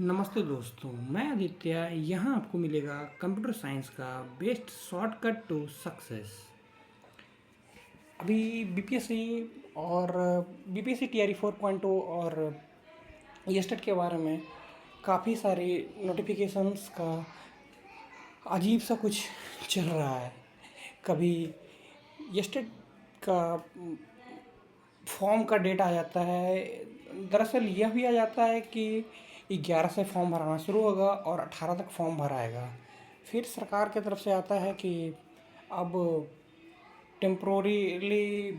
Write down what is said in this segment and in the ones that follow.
नमस्ते दोस्तों, मैं आदित्य। यहाँ आपको मिलेगा कंप्यूटर साइंस का बेस्ट शॉर्टकट टू सक्सेस। अभी बीपीएससी और बीपीएससी टीआरई 4.0 और येस्टेट के बारे में काफ़ी सारी नोटिफिकेशंस का अजीब सा कुछ चल रहा है। कभी येस्टेट का फॉर्म का डेट आ जाता है। दरअसल यह भी आ जाता है कि 11 से फॉर्म भराना शुरू होगा और 18 तक फॉर्म भराएगा। फिर सरकार की तरफ से आता है कि अब टेम्पोरेली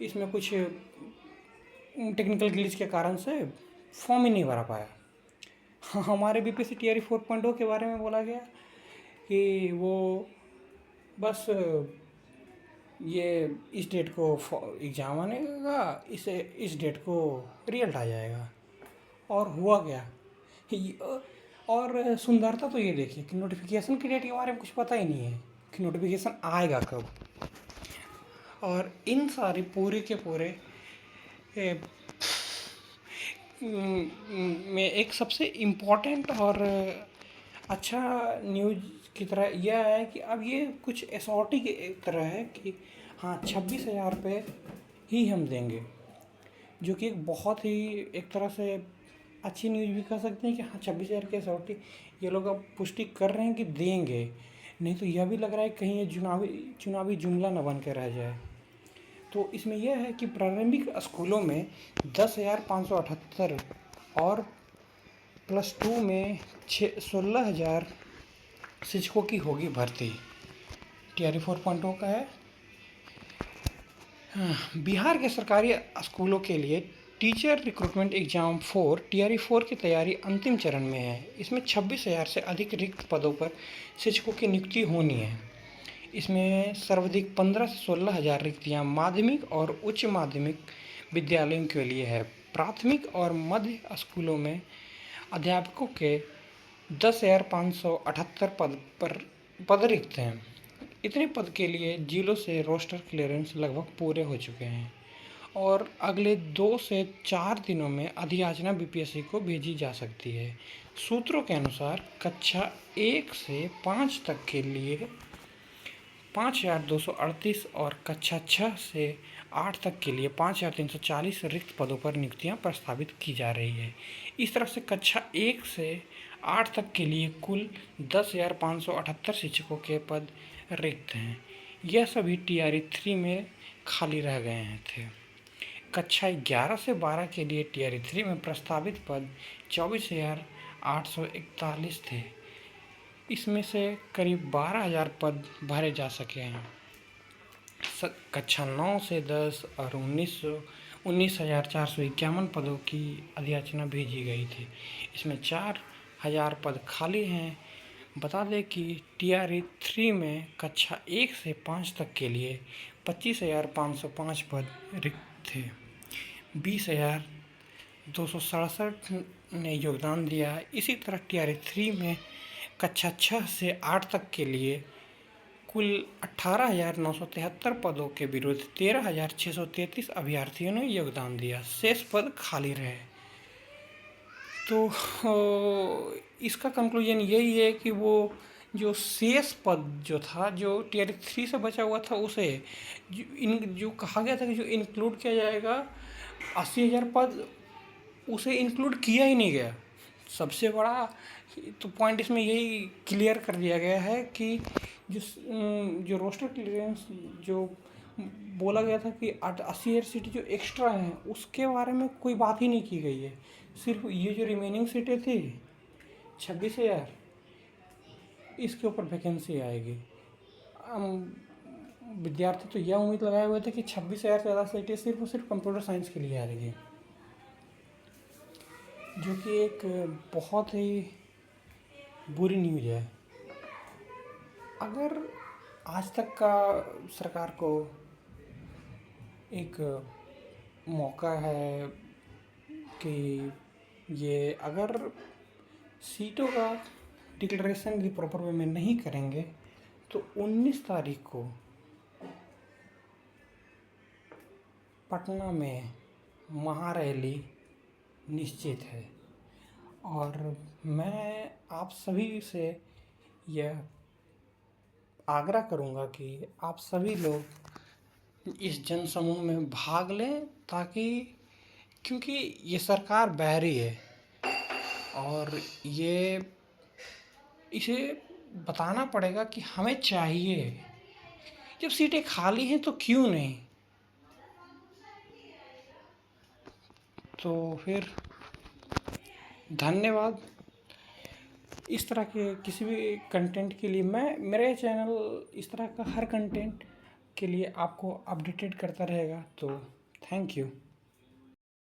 इसमें कुछ टेक्निकल ग्लिच के कारण से फॉर्म ही नहीं भरा पाया। हाँ, हमारे बीपीएससी टीआरई 4.0 के बारे में बोला गया कि वो बस ये इस डेट को एग्ज़ाम आनेगा, इस डेट को रिजल्ट आ जाएगा। और हुआ क्या? और सुंदरता तो ये देखिए कि नोटिफिकेशन की डेट के बारे में कुछ पता ही नहीं है कि नोटिफिकेशन आएगा कब। और इन सारे पूरे के पूरे में एक सबसे इम्पोर्टेंट और अच्छा न्यूज़ की तरह यह है कि अब ये कुछ एसओटी की तरह है कि हाँ, 26,000 रुपये ही हम देंगे, जो कि एक बहुत ही एक तरह से अच्छी न्यूज़ भी कह सकते हैं कि हाँ, 26,000 की एसओटी ये लोग अब पुष्टि कर रहे हैं कि देंगे। नहीं तो यह भी लग रहा है कहीं ये चुनावी जुमला न बन के रह जाए। तो इसमें यह है कि प्रारंभिक स्कूलों में 10,578 और +2 में 16,000 शिक्षकों की होगी भर्ती। टीआरई 4.0 का है। बिहार के सरकारी स्कूलों के लिए टीचर रिक्रूटमेंट एग्जाम 4 टीआरई 4 की तैयारी अंतिम चरण में है। इसमें 26,000 से अधिक रिक्त पदों पर शिक्षकों की नियुक्ति होनी है। इसमें सर्वाधिक 15 से 16,000 रिक्तियाँ माध्यमिक और उच्च माध्यमिक विद्यालयों के लिए है। प्राथमिक और मध्य स्कूलों में अध्यापकों के 10,578 पद रिक्त हैं। इतने पद के लिए जिलों से रोस्टर क्लियरेंस लगभग पूरे हो चुके हैं और अगले 2 से 4 दिनों में अधियाचना बीपीएससी को भेजी जा सकती है। सूत्रों के अनुसार कक्षा 1 से 5 तक के लिए 5,238 और कक्षा 6 से 8 तक के लिए 5,340 रिक्त पदों पर नियुक्तियां प्रस्तावित की जा रही है। इस तरह से कक्षा 1 से 8 तक के लिए कुल 10,578 शिक्षकों के पद रिक्त हैं। यह सभी टीआरई 3 में खाली रह गए थे। कक्षा 11 से 12 के लिए टीआरई 3 में प्रस्तावित पद 24,841 थे। इसमें से करीब 12,000 पद भरे जा सके हैं। कक्षा 9 से 10 और 19,451 पदों की अधियाचना भेजी गई थी। इसमें 4,000 पद खाली हैं। बता दें कि टीआरई 3 में कक्षा 1 से 5 तक के लिए 25,505 पद रिक्त थे। 20,267 ने योगदान दिया। इसी तरह टीआरई 3 में कक्षा 6 से 8 तक के लिए कुल 18,973 पदों के विरुद्ध 13,633 अभ्यर्थियों ने योगदान दिया। शेष पद खाली रहे। तो इसका कंक्लूजन यही है कि वो जो शेष पद जो था, जो टीआरई 3 से बचा हुआ था, उसे जो कहा गया था कि जो इंक्लूड किया जाएगा 80,000 पद, उसे इंक्लूड किया ही नहीं गया। सबसे बड़ा तो पॉइंट इसमें यही क्लियर कर दिया गया है कि जो रोस्टर क्लियरेंस जो बोला गया था कि 80,000 सीटें जो एक्स्ट्रा हैं, उसके बारे में कोई बात ही नहीं की गई है। सिर्फ ये जो रिमेनिंग सीटें थी 26,000, इसके ऊपर वैकेंसी आएगी। विद्यार्थी तो यह उम्मीद लगाए हुए थे कि 26,000 से ज़्यादा सीटें सिर्फ और सिर्फ कंप्यूटर साइंस के लिए आएगी, जो कि एक बहुत ही बुरी न्यूज़ है। अगर आज तक का सरकार को एक मौका है कि ये अगर सीटों का डिक्लेरेशन भी प्रॉपर वे में नहीं करेंगे तो 19 तारीख को पटना में महारैली निश्चित है। और मैं आप सभी से यह आग्रह करूँगा कि आप सभी लोग इस जन समूह में भाग लें, ताकि क्योंकि ये सरकार बहरी है और ये इसे बताना पड़ेगा कि हमें चाहिए। जब सीटें खाली हैं तो क्यों नहीं। तो फिर धन्यवाद। इस तरह के किसी भी कंटेंट के लिए मैं मेरे चैनल इस तरह का हर कंटेंट के लिए आपको अपडेटेड करता रहेगा। तो थैंक यू।